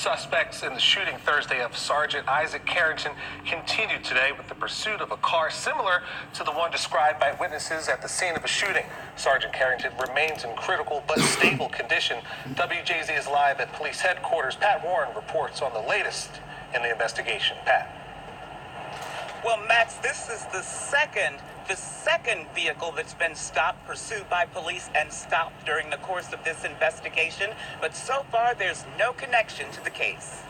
Suspects in the shooting Thursday of Sergeant Isaac Carrington continued today with the pursuit of a car similar to the one described by witnesses at the scene of a shooting. Sergeant Carrington remains in critical but stable condition. WJZ is live at police headquarters. Pat Warren reports on the latest in the investigation. Pat. Well, Max, this is the second vehicle that's been stopped, pursued by police, and stopped during the course of this investigation. But so far, there's no connection to the case.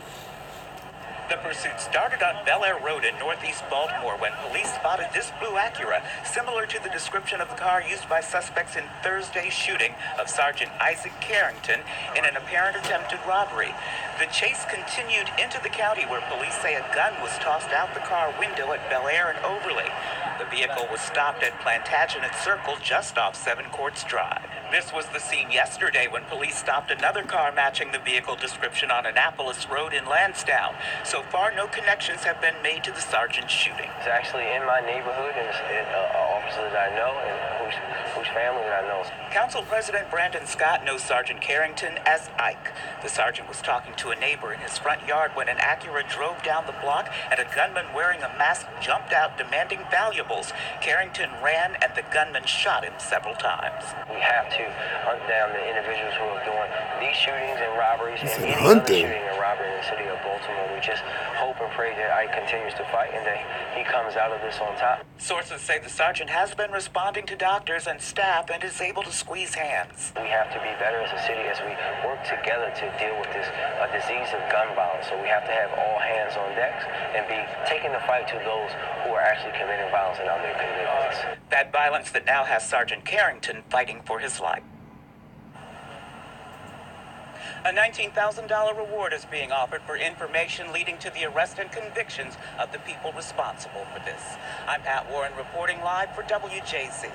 The pursuit started on Bel Air Road in northeast Baltimore when police spotted this blue Acura, similar to the description of the car used by suspects in Thursday's shooting of Sergeant Isaac Carrington in an apparent attempted robbery. The chase continued into the county where police say a gun was tossed out the car window at Bel Air and Overley. The vehicle was stopped at Plantagenet Circle just off Seven Courts Drive. This was the scene yesterday when police stopped another car matching the vehicle description on Annapolis Road in Lansdowne. So far, no connections have been made to the sergeant's shooting. It's actually in my neighborhood, and it's an officer that I know and whose family that I know. Council President Brandon Scott knows Sergeant Carrington as Ike. The sergeant was talking to a neighbor in his front yard when an Acura drove down the block and a gunman wearing a mask jumped out demanding valuables. Carrington ran and the gunman shot him several times. We have to hunt down the individuals who are doing these shootings and robberies and any other shooting and robbery in the city of Baltimore. We just hope and pray that Ike continues to fight and that he comes out of this on top. Sources say the sergeant has been responding to doctors and staff and is able to squeeze hands. We have to be better as a city as we work together to deal with this disease of gun violence. So we have to have all hands on deck and be taking the fight to those who are actually committing violence in our communities. That violence that now has Sergeant Carrington fighting for his life. A $19,000 reward is being offered for information leading to the arrest and convictions of the people responsible for this. I'm Pat Warren reporting live for WJZ.